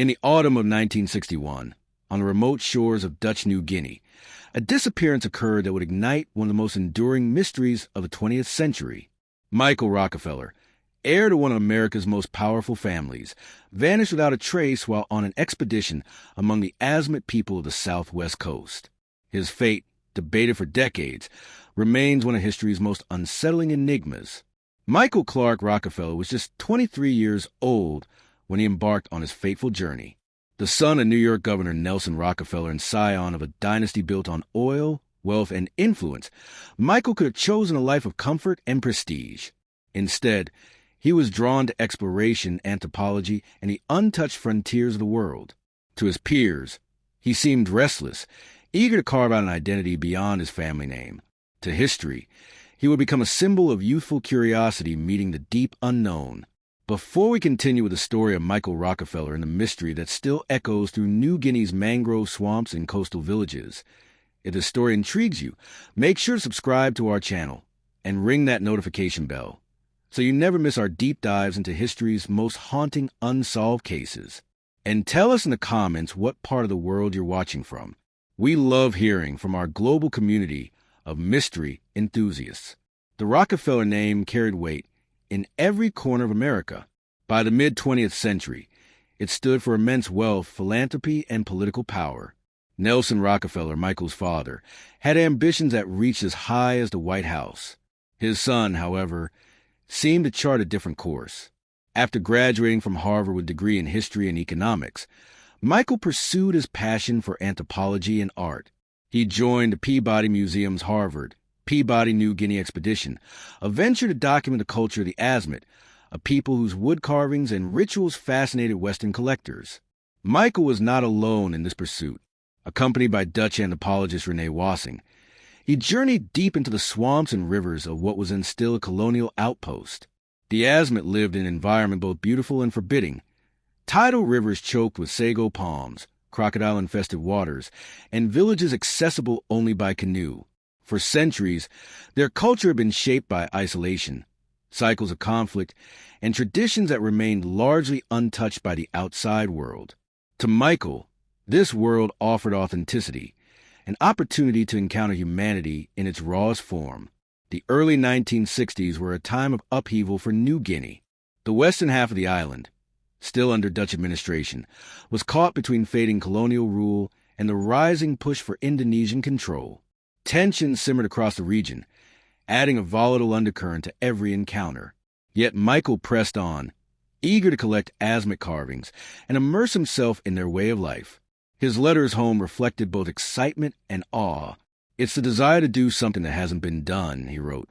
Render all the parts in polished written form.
In the autumn of 1961, on the remote shores of Dutch New Guinea, a disappearance occurred that would ignite one of the most enduring mysteries of the 20th century. Michael Rockefeller, heir to one of America's most powerful families, vanished without a trace while on an expedition among the Asmat people of the southwest coast. His fate, debated for decades, remains one of history's most unsettling enigmas. Michael Clark Rockefeller was just 23 years old when he embarked on his fateful journey. The son of New York Governor Nelson Rockefeller and scion of a dynasty built on oil, wealth, and influence, Michael could have chosen a life of comfort and prestige. Instead, he was drawn to exploration, anthropology, and the untouched frontiers of the world. To his peers, he seemed restless, eager to carve out an identity beyond his family name. To history, he would become a symbol of youthful curiosity meeting the deep unknown. Before we continue with the story of Michael Rockefeller and the mystery that still echoes through New Guinea's mangrove swamps and coastal villages, if the story intrigues you, make sure to subscribe to our channel and ring that notification bell so you never miss our deep dives into history's most haunting unsolved cases. And tell us in the comments what part of the world you're watching from. We love hearing from our global community of mystery enthusiasts. The Rockefeller name carried weight in every corner of America. By the mid-20th century, it stood for immense wealth, philanthropy, and political power. Nelson Rockefeller, Michael's father, had ambitions that reached as high as the White House. His son, however, seemed to chart a different course. After graduating from Harvard with a degree in history and economics, Michael pursued his passion for anthropology and art. He joined the Peabody Museum's Harvard Peabody New Guinea expedition, a venture to document the culture of the Asmat, a people whose wood carvings and rituals fascinated Western collectors. Michael was not alone in this pursuit. Accompanied by Dutch anthropologist Rene Wassing, he journeyed deep into the swamps and rivers of what was then still a colonial outpost. The Asmat lived in an environment both beautiful and forbidding. Tidal rivers choked with sago palms, crocodile-infested waters, and villages accessible only by canoe. For centuries, their culture had been shaped by isolation, cycles of conflict, and traditions that remained largely untouched by the outside world. To Michael, this world offered authenticity, an opportunity to encounter humanity in its rawest form. The early 1960s were a time of upheaval for New Guinea. The western half of the island, still under Dutch administration, was caught between fading colonial rule and the rising push for Indonesian control. Tensions simmered across the region, adding a volatile undercurrent to every encounter. Yet Michael pressed on, eager to collect Asmat carvings and immerse himself in their way of life. His letters home reflected both excitement and awe. "It's the desire to do something that hasn't been done," he wrote.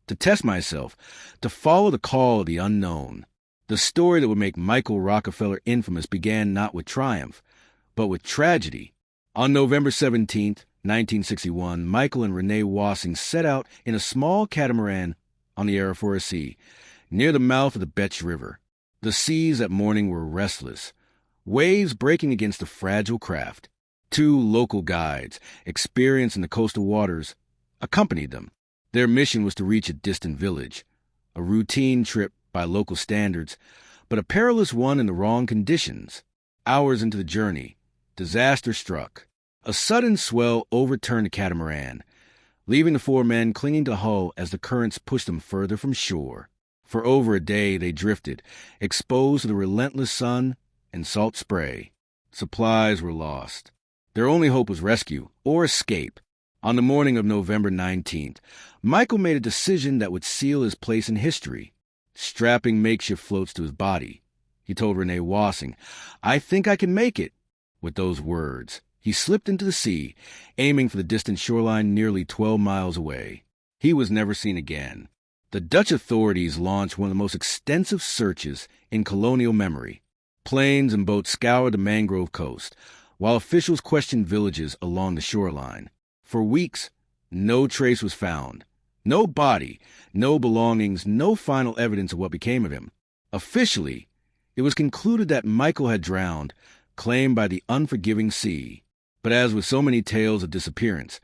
"To test myself, to follow the call of the unknown." The story that would make Michael Rockefeller infamous began not with triumph, but with tragedy. On November 17th, 1961, Michael and Rene Wassing set out in a small catamaran on the Arafura Sea, near the mouth of the Betch River. The seas that morning were restless, waves breaking against the fragile craft. Two local guides, experienced in the coastal waters, accompanied them. Their mission was to reach a distant village, a routine trip by local standards, but a perilous one in the wrong conditions. Hours into the journey, disaster struck. A sudden swell overturned the catamaran, leaving the four men clinging to the hull as the currents pushed them further from shore. For over a day they drifted, exposed to the relentless sun and salt spray. Supplies were lost. Their only hope was rescue or escape. On the morning of November 19th, Michael made a decision that would seal his place in history. Strapping makeshift floats to his body, he told Rene Wassing, "I think I can make it." With those words, he slipped into the sea, aiming for the distant shoreline nearly 12 miles away. He was never seen again. The Dutch authorities launched one of the most extensive searches in colonial memory. Planes and boats scoured the mangrove coast, while officials questioned villages along the shoreline. For weeks, no trace was found. No body, no belongings, no final evidence of what became of him. Officially, it was concluded that Michael had drowned, claimed by the unforgiving sea. But as with so many tales of disappearance,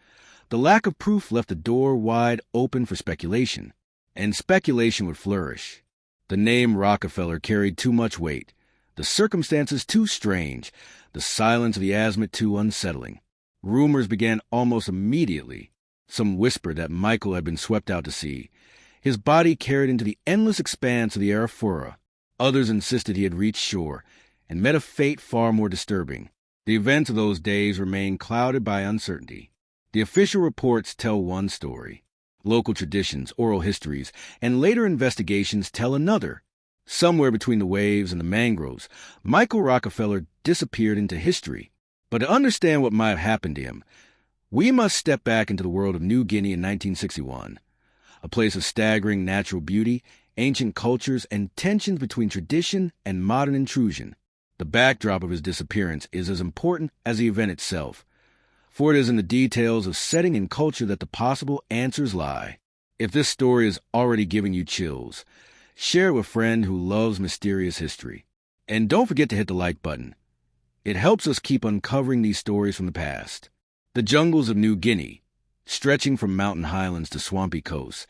the lack of proof left the door wide open for speculation. And speculation would flourish. The name Rockefeller carried too much weight. The The circumstances too strange, the silence of the Asmat too unsettling. Rumors began almost immediately. Some whispered that Michael had been swept out to sea, his body carried into the endless expanse of the Arafura. Others insisted he had reached shore and met a fate far more disturbing. The events of those days remain clouded by uncertainty. The official reports tell one story. Local traditions, oral histories, and later investigations tell another. Somewhere between the waves and the mangroves, Michael Rockefeller disappeared into history. But to understand what might have happened to him, we must step back into the world of New Guinea in 1961, a place of staggering natural beauty, ancient cultures, and tensions between tradition and modern intrusion. The backdrop of his disappearance is as important as the event itself, for it is in the details of setting and culture that the possible answers lie. If this story is already giving you chills, share it with a friend who loves mysterious history. And don't forget to hit the like button. It helps us keep uncovering these stories from the past. The jungles of New Guinea, stretching from mountain highlands to swampy coasts,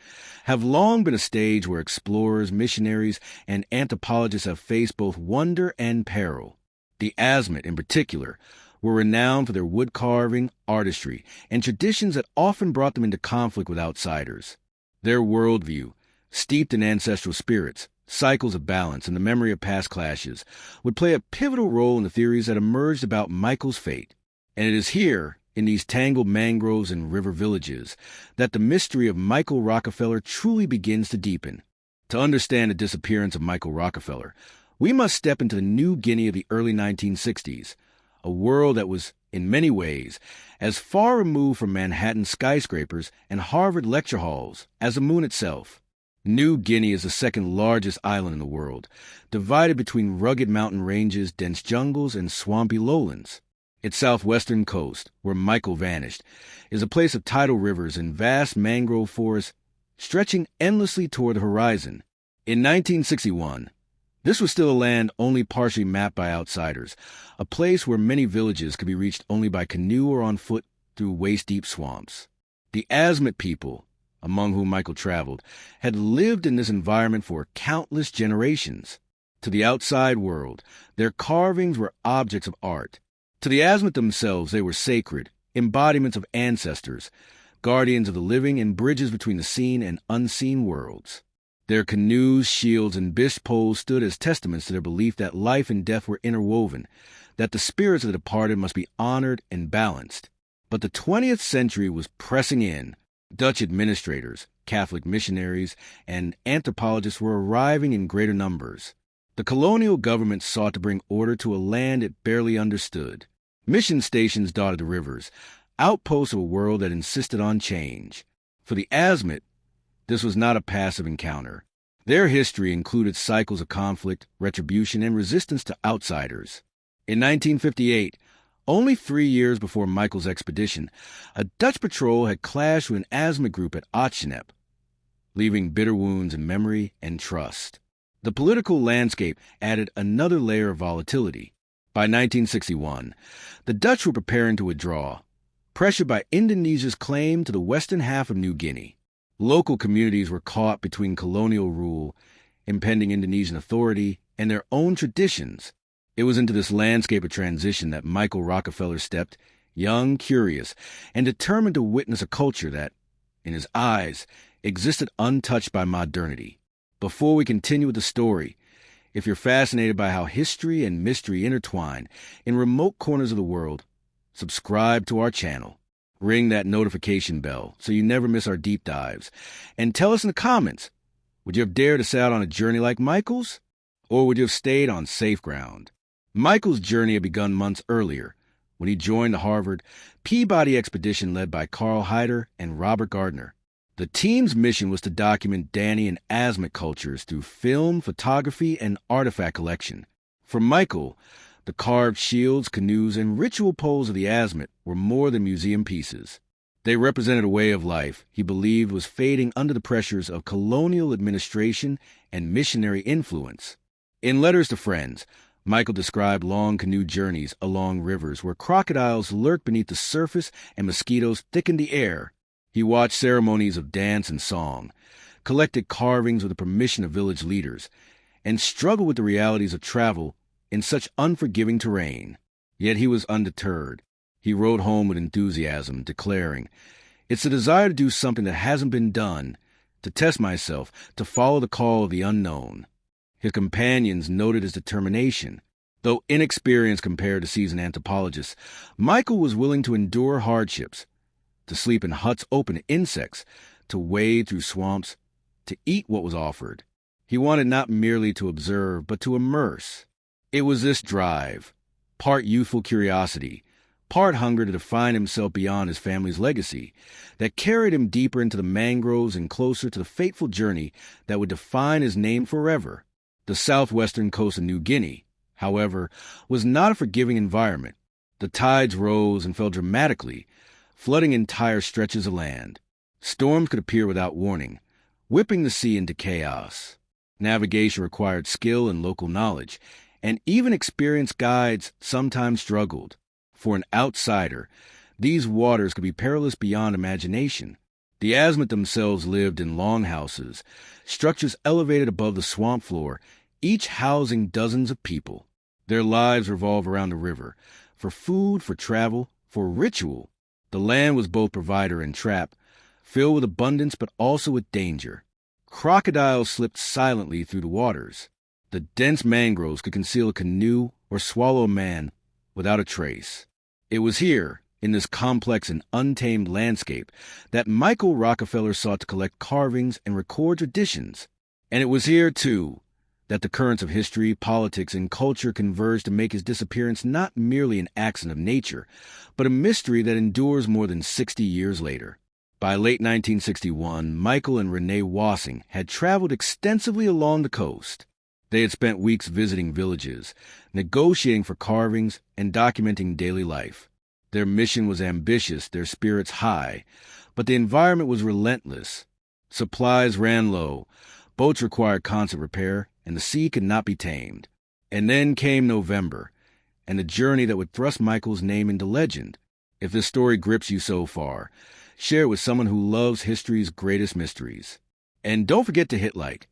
have long been a stage where explorers, missionaries, and anthropologists have faced both wonder and peril. The Asmat, in particular, were renowned for their wood carving, artistry, and traditions that often brought them into conflict with outsiders. Their worldview, steeped in ancestral spirits, cycles of balance, and the memory of past clashes, would play a pivotal role in the theories that emerged about Michael's fate. And it is here, in these tangled mangroves and river villages, that the mystery of Michael Rockefeller truly begins to deepen. To understand the disappearance of Michael Rockefeller, we must step into the New Guinea of the early 1960s, a world that was, in many ways, as far removed from Manhattan skyscrapers and Harvard lecture halls as the moon itself. New Guinea is the second largest island in the world, divided between rugged mountain ranges, dense jungles, and swampy lowlands. Its southwestern coast, where Michael vanished, is a place of tidal rivers and vast mangrove forests stretching endlessly toward the horizon. In 1961, this was still a land only partially mapped by outsiders, a place where many villages could be reached only by canoe or on foot through waist-deep swamps. The Asmat people, among whom Michael traveled, had lived in this environment for countless generations. To the outside world, their carvings were objects of art. To the Asmat themselves, they were sacred, embodiments of ancestors, guardians of the living and bridges between the seen and unseen worlds. Their canoes, shields, and bish poles stood as testaments to their belief that life and death were interwoven, that the spirits of the departed must be honored and balanced. But the 20th century was pressing in. Dutch administrators, Catholic missionaries, and anthropologists were arriving in greater numbers. The colonial government sought to bring order to a land it barely understood. Mission stations dotted the rivers, outposts of a world that insisted on change. For the Asmat, this was not a passive encounter. Their history included cycles of conflict, retribution, and resistance to outsiders. In 1958, only 3 years before Michael's expedition, a Dutch patrol had clashed with an Asmat group at Asmat, leaving bitter wounds in memory and trust. The political landscape added another layer of volatility. By 1961, the Dutch were preparing to withdraw, pressured by Indonesia's claim to the western half of New Guinea. Local communities were caught between colonial rule, impending Indonesian authority, and their own traditions. It was into this landscape of transition that Michael Rockefeller stepped, young, curious, and determined to witness a culture that, in his eyes, existed untouched by modernity. Before we continue with the story, if you're fascinated by how history and mystery intertwine in remote corners of the world, subscribe to our channel. Ring that notification bell so you never miss our deep dives. And tell us in the comments, would you have dared to set out on a journey like Michael's? Or would you have stayed on safe ground? Michael's journey had begun months earlier when he joined the Harvard Peabody expedition led by Carl Hyder and Robert Gardner. The team's mission was to document Dani and Asmat cultures through film, photography, and artifact collection. For Michael, the carved shields, canoes, and ritual poles of the Asmat were more than museum pieces. They represented a way of life he believed was fading under the pressures of colonial administration and missionary influence. In letters to friends, Michael described long canoe journeys along rivers where crocodiles lurked beneath the surface and mosquitoes thickened the air. He watched ceremonies of dance and song, collected carvings with the permission of village leaders, and struggled with the realities of travel in such unforgiving terrain. Yet he was undeterred. He rode home with enthusiasm, declaring, "It's the desire to do something that hasn't been done, to test myself, to follow the call of the unknown." His companions noted his determination. Though inexperienced compared to seasoned anthropologists, Michael was willing to endure hardships, to sleep in huts open to insects, to wade through swamps, to eat what was offered. He wanted not merely to observe, but to immerse. It was this drive, part youthful curiosity, part hunger to define himself beyond his family's legacy, that carried him deeper into the mangroves and closer to the fateful journey that would define his name forever. The southwestern coast of New Guinea, however, was not a forgiving environment. The tides rose and fell dramatically, flooding entire stretches of land. Storms could appear without warning, whipping the sea into chaos. Navigation required skill and local knowledge, and even experienced guides sometimes struggled. For an outsider, these waters could be perilous beyond imagination. The Asmat themselves lived in longhouses, structures elevated above the swamp floor, each housing dozens of people. Their lives revolved around the river, for food, for travel, for ritual. The land was both provider and trap, filled with abundance but also with danger. Crocodiles slipped silently through the waters. The dense mangroves could conceal a canoe or swallow a man without a trace. It was here, in this complex and untamed landscape, that Michael Rockefeller sought to collect carvings and record traditions. And it was here, too, that the currents of history, politics, and culture converged to make his disappearance not merely an accident of nature, but a mystery that endures more than 60 years later. By late 1961, Michael and Renee Wassing had traveled extensively along the coast. They had spent weeks visiting villages, negotiating for carvings, and documenting daily life. Their mission was ambitious, their spirits high, but the environment was relentless. Supplies ran low, boats required constant repair, and the sea could not be tamed. And then came November, and the journey that would thrust Michael's name into legend. If this story grips you so far, share it with someone who loves history's greatest mysteries. And don't forget to hit like.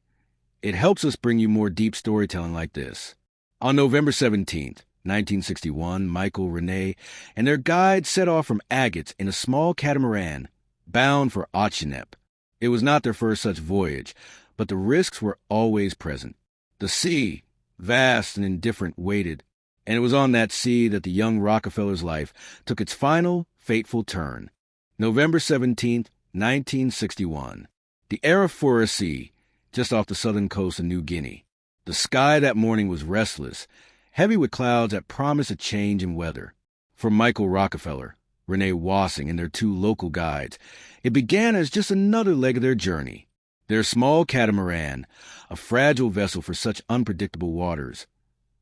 It helps us bring you more deep storytelling like this. On November 17th, 1961, Michael, Renee, and their guide set off from Agates in a small catamaran, bound for Otchinep. It was not their first such voyage, but the risks were always present. The sea, vast and indifferent, waited, and it was on that sea that the young Rockefeller's life took its final, fateful turn. November 17th, 1961. The Arafura Sea, just off the southern coast of New Guinea. The sky that morning was restless, heavy with clouds that promised a change in weather. For Michael Rockefeller, Renee Wassing, and their two local guides, it began as just another leg of their journey. Their small catamaran, a fragile vessel for such unpredictable waters,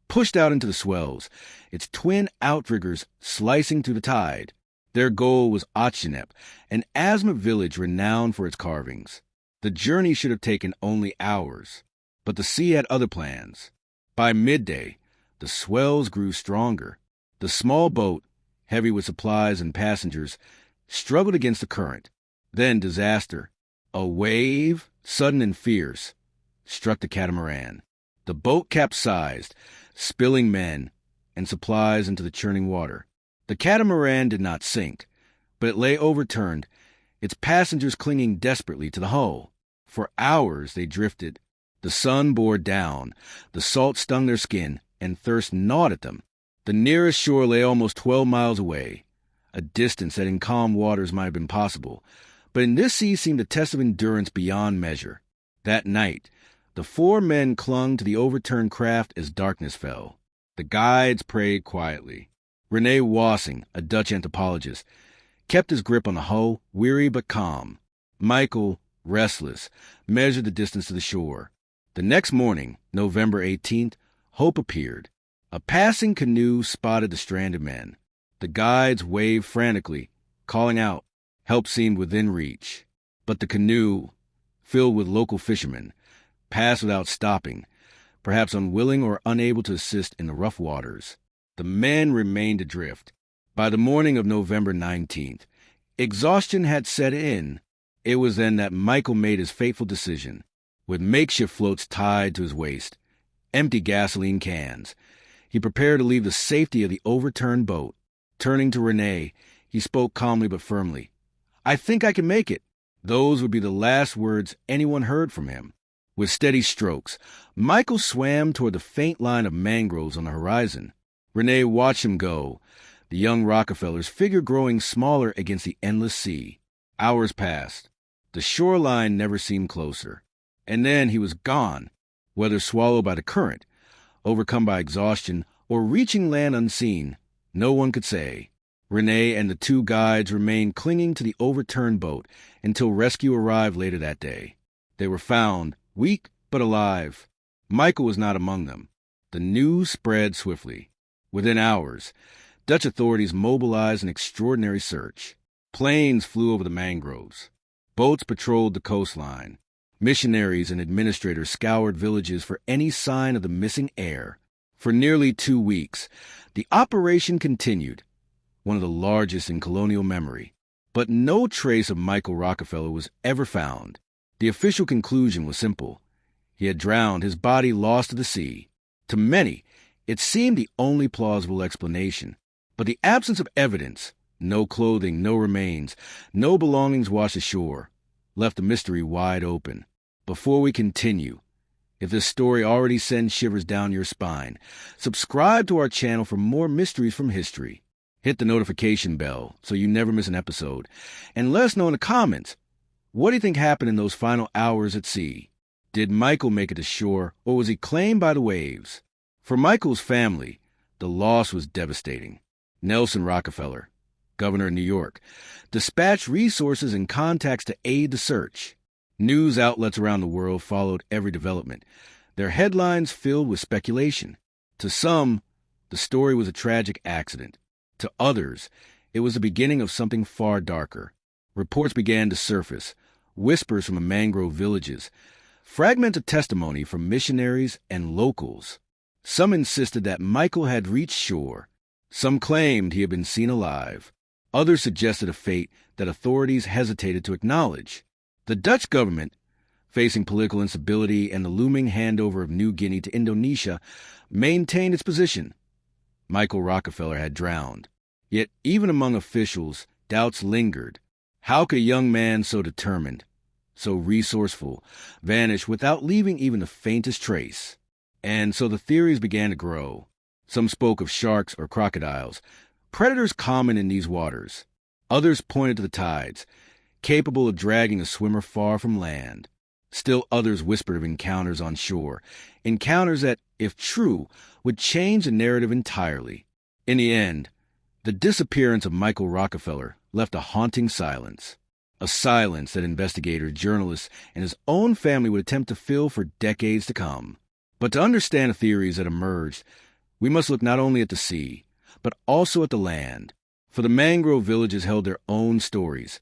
pushed out into the swells, its twin outriggers slicing through the tide. Their goal was Otchinep, an Asmat village renowned for its carvings. The journey should have taken only hours, but the sea had other plans. By midday, the swells grew stronger. The small boat, heavy with supplies and passengers, struggled against the current. Then disaster. A wave, sudden and fierce, struck the catamaran. The boat capsized, spilling men and supplies into the churning water. The catamaran did not sink, but it lay overturned, its passengers clinging desperately to the hull. For hours they drifted. The sun bore down, the salt stung their skin, and thirst gnawed at them. The nearest shore lay almost 12 miles away, a distance that in calm waters might have been possible, but in this sea seemed a test of endurance beyond measure. That night, the four men clung to the overturned craft as darkness fell. The guides prayed quietly. Renee Wassing, a Dutch anthropologist, kept his grip on the hull, weary but calm. Michael, restless, measured the distance to the shore. The next morning, November 18th, hope appeared. A passing canoe spotted the stranded men. The guides waved frantically, calling out. Help seemed within reach. But the canoe, filled with local fishermen, passed without stopping, perhaps unwilling or unable to assist in the rough waters. The men remained adrift. By the morning of November 19th, exhaustion had set in. It was then that Michael made his fateful decision. With makeshift floats tied to his waist, empty gasoline cans, He prepared to leave the safety of the overturned boat. Turning to Renee, he spoke calmly but firmly. "I think I can make it." Those would be the last words anyone heard from him. With steady strokes, Michael swam toward the faint line of mangroves on the horizon. Renee watched him go, the young Rockefeller's figure growing smaller against the endless sea. Hours passed. The shoreline never seemed closer. And then he was gone, whether swallowed by the current, overcome by exhaustion, or reaching land unseen. No one could say. Renee and the two guides remained clinging to the overturned boat until rescue arrived later that day. They were found, weak but alive. Michael was not among them. The news spread swiftly. Within hours, Dutch authorities mobilized an extraordinary search. Planes flew over the mangroves. Boats patrolled the coastline. Missionaries and administrators scoured villages for any sign of the missing heir. For nearly 2 weeks, the operation continued, one of the largest in colonial memory. But no trace of Michael Rockefeller was ever found. The official conclusion was simple. He had drowned, his body lost to the sea. To many, it seemed the only plausible explanation. But the absence of evidence, no clothing, no remains, no belongings washed ashore, left the mystery wide open. Before we continue, if this story already sends shivers down your spine, subscribe to our channel for more mysteries from history. Hit the notification bell so you never miss an episode. And let us know in the comments, what do you think happened in those final hours at sea? Did Michael make it to shore, or was he claimed by the waves? For Michael's family, the loss was devastating. Nelson Rockefeller, governor of New York, dispatched resources and contacts to aid the search. News outlets around the world followed every development, their headlines filled with speculation. To some, the story was a tragic accident. To others, it was the beginning of something far darker. Reports began to surface, whispers from the mangrove villages, fragments of testimony from missionaries and locals. Some insisted that Michael had reached shore. Some claimed he had been seen alive. Others suggested a fate that authorities hesitated to acknowledge. The Dutch government, facing political instability and the looming handover of New Guinea to Indonesia, maintained its position. Michael Rockefeller had drowned. Yet even among officials, doubts lingered. How could a young man so determined, so resourceful, vanish without leaving even the faintest trace? And so the theories began to grow. Some spoke of sharks or crocodiles, predators common in these waters. Others pointed to the tides, capable of dragging a swimmer far from land. Still others whispered of encounters on shore, encounters that, if true, would change the narrative entirely. In the end, the disappearance of Michael Rockefeller left a haunting silence. A silence that investigators, journalists, and his own family would attempt to fill for decades to come. But to understand the theories that emerged, we must look not only at the sea, but also at the land. For the mangrove villages held their own stories.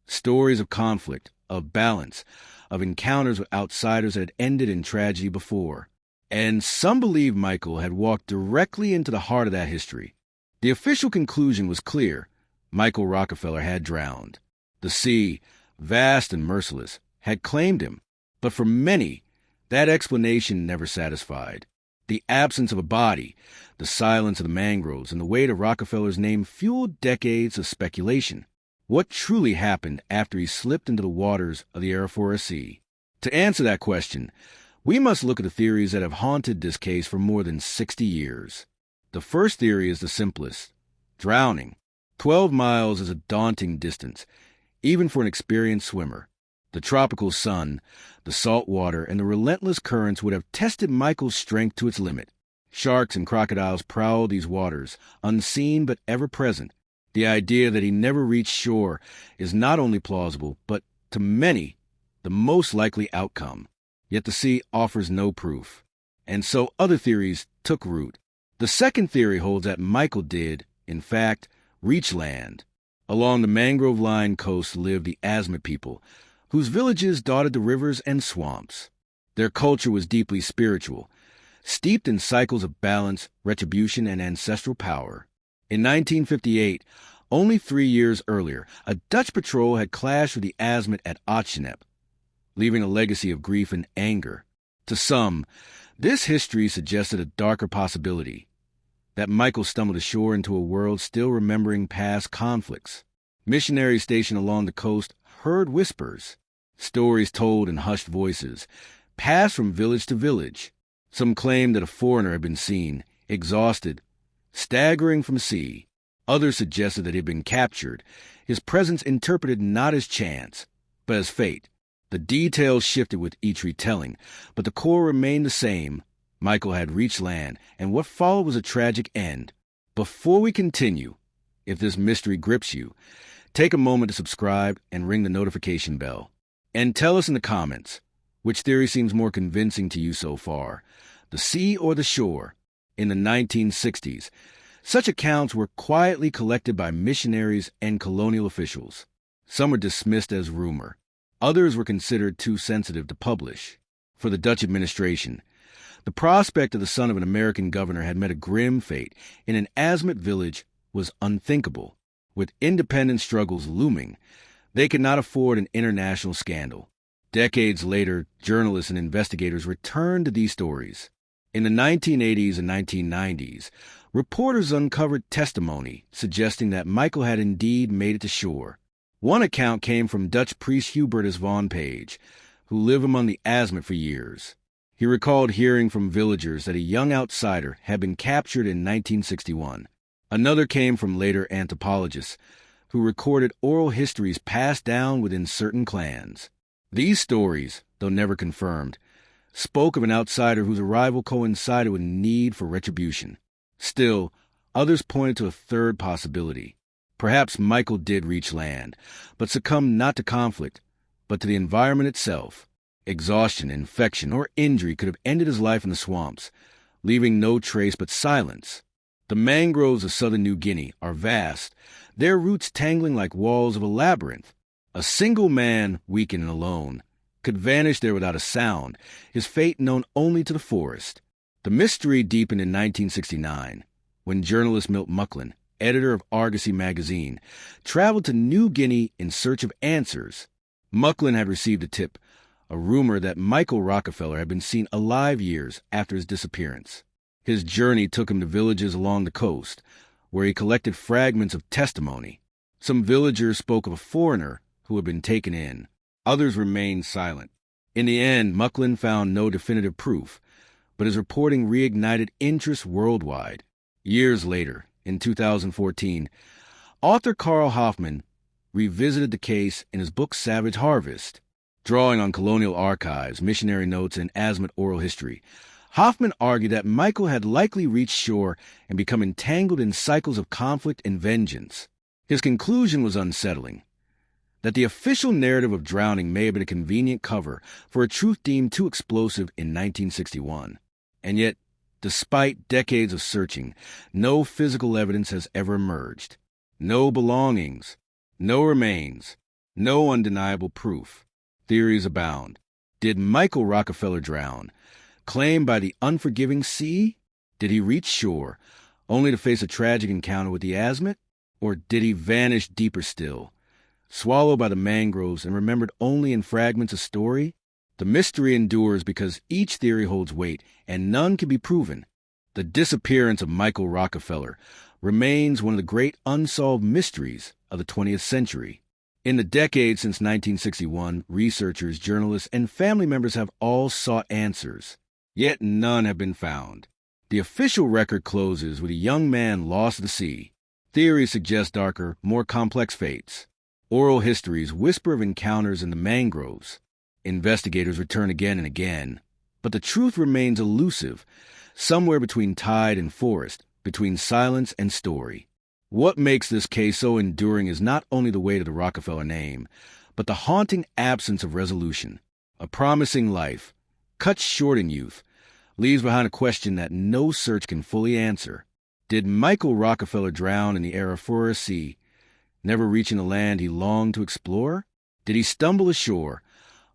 Stories of conflict, of balance, of encounters with outsiders that had ended in tragedy before. And some believe Michael had walked directly into the heart of that history. The official conclusion was clear. Michael Rockefeller had drowned. The sea, vast and merciless, had claimed him. But for many, that explanation never satisfied. The absence of a body, the silence of the mangroves, and the weight of Rockefeller's name fueled decades of speculation. What truly happened after he slipped into the waters of the Arafura Sea? To answer that question, we must look at the theories that have haunted this case for more than 60 years. The first theory is the simplest: drowning. 12 miles is a daunting distance, even for an experienced swimmer. The tropical sun, the salt water, and the relentless currents would have tested Michael's strength to its limit. Sharks and crocodiles prowled these waters, unseen but ever present. The idea that he never reached shore is not only plausible, but, to many, the most likely outcome. Yet the sea offers no proof. And so other theories took root. The second theory holds that Michael did, in fact, reach land. Along the mangrove-lined coast lived the Asmat people, whose villages dotted the rivers and swamps. Their culture was deeply spiritual, steeped in cycles of balance, retribution, and ancestral power. In 1958, only 3 years earlier, a Dutch patrol had clashed with the Asmat at Asmat, leaving a legacy of grief and anger. To some, this history suggested a darker possibility. that Michael stumbled ashore into a world still remembering past conflicts. Missionaries stationed along the coast heard whispers, stories told in hushed voices, passed from village to village. Some claimed that a foreigner had been seen, exhausted, staggering from sea. Others suggested that he had been captured, his presence interpreted not as chance, but as fate. The details shifted with each retelling, but the core remained the same. Michael had reached land, and what followed was a tragic end. Before we continue, if this mystery grips you, take a moment to subscribe and ring the notification bell. And tell us in the comments, which theory seems more convincing to you so far, the sea or the shore? In the 1960s, such accounts were quietly collected by missionaries and colonial officials. Some were dismissed as rumor. Others were considered too sensitive to publish. For the Dutch administration, the prospect of the son of an American governor had met a grim fate in an Asmat village was unthinkable. With independence struggles looming, they could not afford an international scandal. Decades later, journalists and investigators returned to these stories. In the 1980s and 1990s, reporters uncovered testimony suggesting that Michael had indeed made it to shore. One account came from Dutch priest Hubertus von Page, who lived among the Asmat for years. He recalled hearing from villagers that a young outsider had been captured in 1961. Another came from later anthropologists, who recorded oral histories passed down within certain clans. These stories, though never confirmed, spoke of an outsider whose arrival coincided with a need for retribution. Still, others pointed to a third possibility. Perhaps Michael did reach land, but succumbed not to conflict, but to the environment itself. Exhaustion, infection, or injury could have ended his life in the swamps, leaving no trace but silence. The mangroves of southern New Guinea are vast, their roots tangling like walls of a labyrinth. A single man, weakened and alone, could vanish there without a sound, his fate known only to the forest. The mystery deepened in 1969, when journalist Milt Mucklin, editor of Argosy magazine, traveled to New Guinea in search of answers. Mucklin had received a tip, a rumor that Michael Rockefeller had been seen alive years after his disappearance. His journey took him to villages along the coast, where he collected fragments of testimony. Some villagers spoke of a foreigner who had been taken in. Others remained silent. In the end, Mucklin found no definitive proof, but his reporting reignited interest worldwide. Years later, in 2014, author Carl Hoffman revisited the case in his book Savage Harvest. Drawing on colonial archives, missionary notes, and Asmat oral history, Hoffman argued that Michael had likely reached shore and become entangled in cycles of conflict and vengeance. His conclusion was unsettling, that the official narrative of drowning may have been a convenient cover for a truth deemed too explosive in 1961. And yet, despite decades of searching, no physical evidence has ever emerged. No belongings, no remains, no undeniable proof. Theories abound. Did Michael Rockefeller drown, claimed by the unforgiving sea? Did he reach shore, only to face a tragic encounter with the Asmat? Or did he vanish deeper still, swallowed by the mangroves and remembered only in fragments of story? The mystery endures because each theory holds weight and none can be proven. The disappearance of Michael Rockefeller remains one of the great unsolved mysteries of the 20th century. In the decades since 1961, researchers, journalists, and family members have all sought answers, yet none have been found. The official record closes with a young man lost at the sea. Theories suggest darker, more complex fates. Oral histories whisper of encounters in the mangroves. Investigators return again and again, but the truth remains elusive, somewhere between tide and forest, between silence and story. What makes this case so enduring is not only the weight of the Rockefeller name, but the haunting absence of resolution. A promising life, cut short in youth, leaves behind a question that no search can fully answer. Did Michael Rockefeller drown in the Arafura Sea, never reaching the land he longed to explore? Did he stumble ashore,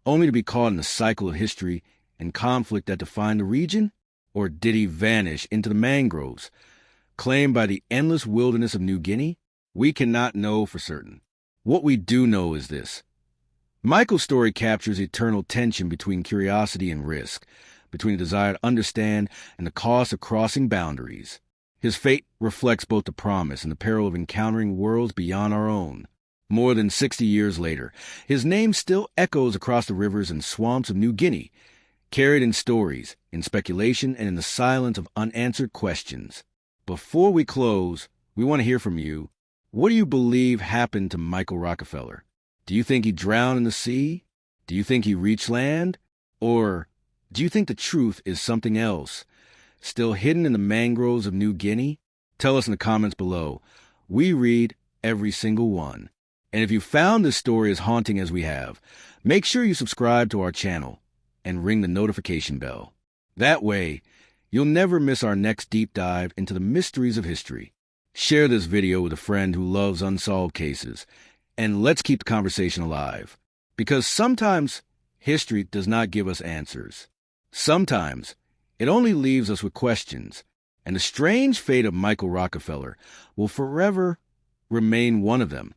only to be caught in the cycle of history and conflict that defined the region? Or did he vanish into the mangroves, claimed by the endless wilderness of New Guinea? We cannot know for certain. What we do know is this. Michael's story captures eternal tension between curiosity and risk, between the desire to understand and the cost of crossing boundaries. His fate reflects both the promise and the peril of encountering worlds beyond our own. More than 60 years later, his name still echoes across the rivers and swamps of New Guinea, carried in stories, in speculation, and in the silence of unanswered questions. Before we close, we want to hear from you. What do you believe happened to Michael Rockefeller? Do you think he drowned in the sea? Do you think he reached land? Or do you think the truth is something else, still hidden in the mangroves of New Guinea? Tell us in the comments below. We read every single one. And if you found this story as haunting as we have, make sure you subscribe to our channel and ring the notification bell. That way, you'll never miss our next deep dive into the mysteries of history. Share this video with a friend who loves unsolved cases, and let's keep the conversation alive. Because sometimes history does not give us answers. Sometimes it only leaves us with questions, and the strange fate of Michael Rockefeller will forever remain one of them.